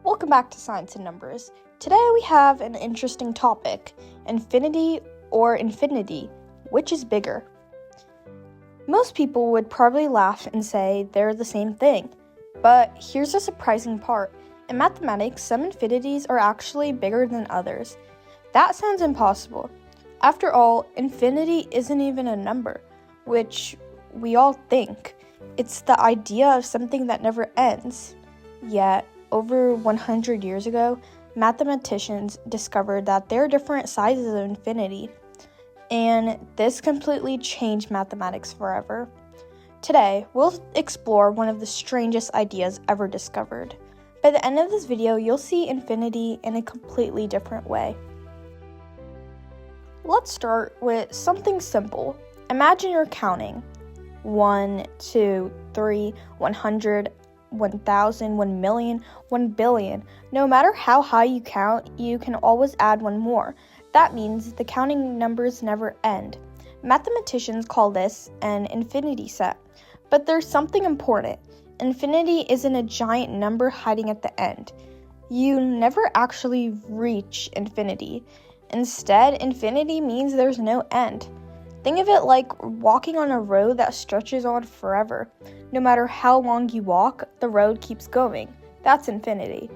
Welcome back to Science and Numbers. Today we have an interesting topic, infinity or infinity, which is bigger? Most people would probably laugh and say they're the same thing, but here's the surprising part. In mathematics, some infinities are actually bigger than others. That sounds impossible. After all, infinity isn't even a number, which we all think. It's the idea of something that never ends. Yet, over 100 years ago, mathematicians discovered that there are different sizes of infinity, and this completely changed mathematics forever. Today, we'll explore one of the strangest ideas ever discovered. By the end of this video, you'll see infinity in a completely different way. Let's start with something simple. Imagine you're counting 1, 2, 3, 100, 1,000, 1 million, 1 billion. No matter how high you count, you can always add one more. That means the counting numbers never end. Mathematicians call this an infinity set. But there's something important. Infinity isn't a giant number hiding at the end. You never actually reach infinity. Instead, infinity means there's no end. Think of it like walking on a road that stretches on forever. No matter how long you walk, the road keeps going. That's infinity.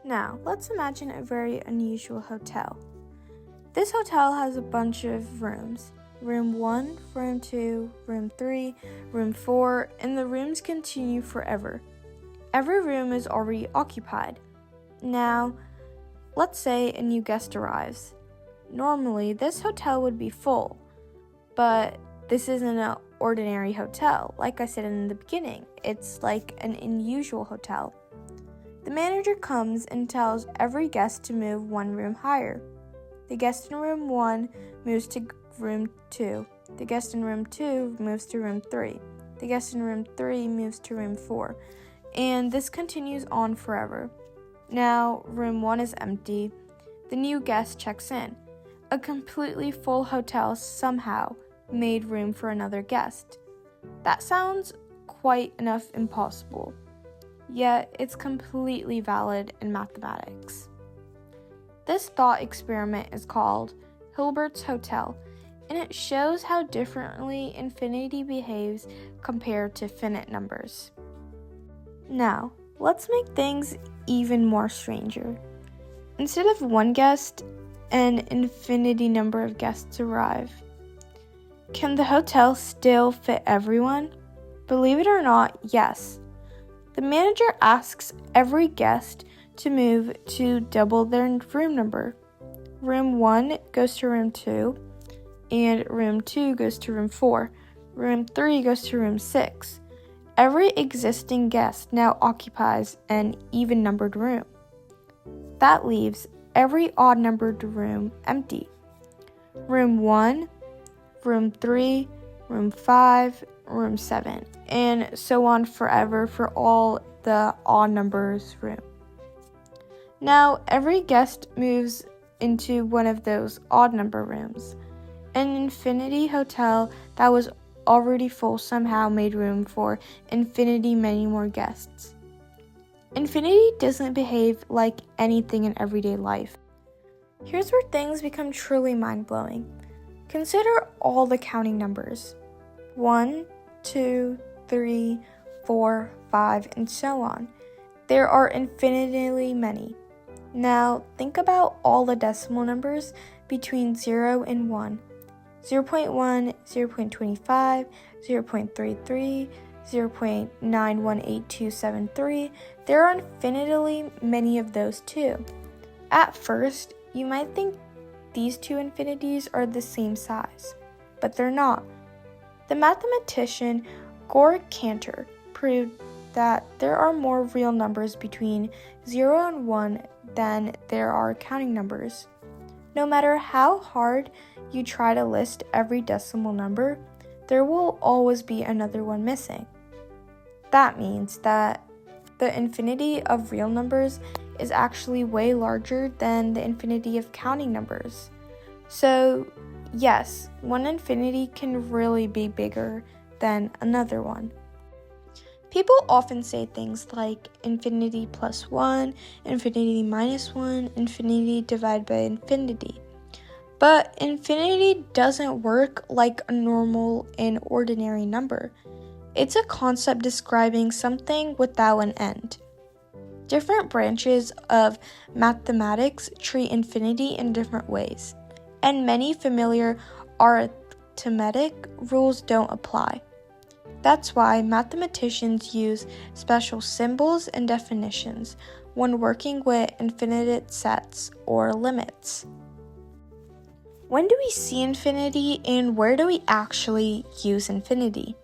Now, let's imagine a very unusual hotel. This hotel has a bunch of rooms. Room 1, room 2, room 3, room 4, and the rooms continue forever. Every room is already occupied. Now, let's say a new guest arrives. Normally, this hotel would be full, but this isn't an ordinary hotel. Like I said in the beginning, it's like an unusual hotel. The manager comes and tells every guest to move one room higher. The guest in room 1 moves to room 2. The guest in room 2 moves to room 3. The guest in room 3 moves to room 4. And this continues on forever. Now, room 1 is empty. The new guest checks in. A completely full hotel somehow made room for another guest. That sounds quite enough impossible. Yet, it's completely valid in mathematics. This thought experiment is called Hilbert's Hotel, and it shows how differently infinity behaves compared to finite numbers. Now, let's make things even more stranger. Instead of one guest, an infinity number of guests arrive. Can the hotel still fit everyone? Believe it or not, yes. The manager asks every guest to move to double their room number. Room 1 goes to room 2, and room 2 goes to room 4. Room 3 goes to room 6. Every existing guest now occupies an even-numbered room. That leaves every odd-numbered room empty. Room 1, room 3, room 5, room 7, and so on forever for all the odd numbers room. Now, every guest moves into one of those odd number rooms. An infinity hotel that was already full somehow made room for infinity many more guests. Infinity doesn't behave like anything in everyday life. Here's where things become truly mind-blowing. Consider all the counting numbers. 1, 2, 3, 4, 5, and so on. There are infinitely many. Now, think about all the decimal numbers between 0 and 1. 0.1, 0.25, 0.33, 0.918273. There are infinitely many of those too. At first, you might think these two infinities are the same size, but they're not. The mathematician Cantor proved that there are more real numbers between 0 and 1 than there are counting numbers. No matter how hard you try to list every decimal number, there will always be another one missing. That means that the infinity of real numbers is actually way larger than the infinity of counting numbers. So, yes, one infinity can really be bigger than another one. People often say things like infinity plus 1, infinity minus 1, infinity divided by infinity. But infinity doesn't work like a normal and ordinary number. It's a concept describing something without an end. Different branches of mathematics treat infinity in different ways, and many familiar arithmetic rules don't apply. That's why mathematicians use special symbols and definitions when working with infinite sets or limits. When do we see infinity, and where do we actually use infinity?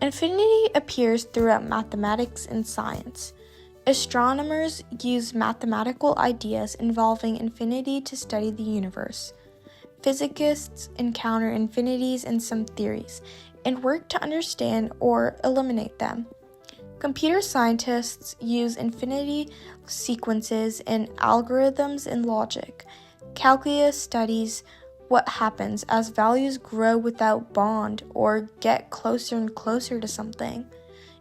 Infinity appears throughout mathematics and science. Astronomers use mathematical ideas involving infinity to study the universe. Physicists encounter infinities in some theories and work to understand or eliminate them. Computer scientists use infinity sequences in algorithms and logic. Calculus studies what happens as values grow without bond or get closer and closer to something.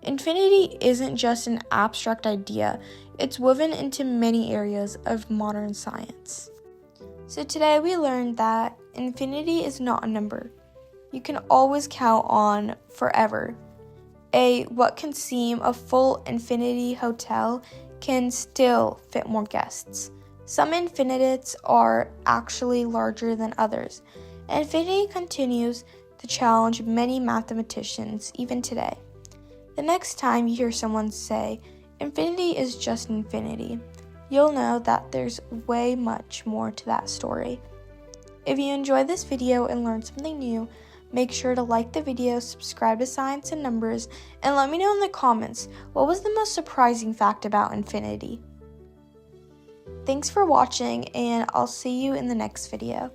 Infinity isn't just an abstract idea, it's woven into many areas of modern science. So today we learned that infinity is not a number. You can always count on forever. What can seem a full infinity hotel can still fit more guests. Some infinities are actually larger than others. Infinity continues to challenge many mathematicians even today. The next time you hear someone say, infinity is just infinity, you'll know that there's way much more to that story. If you enjoyed this video and learned something new, make sure to like the video, subscribe to Science and Numbers, and let me know in the comments what was the most surprising fact about infinity. Thanks for watching, and I'll see you in the next video.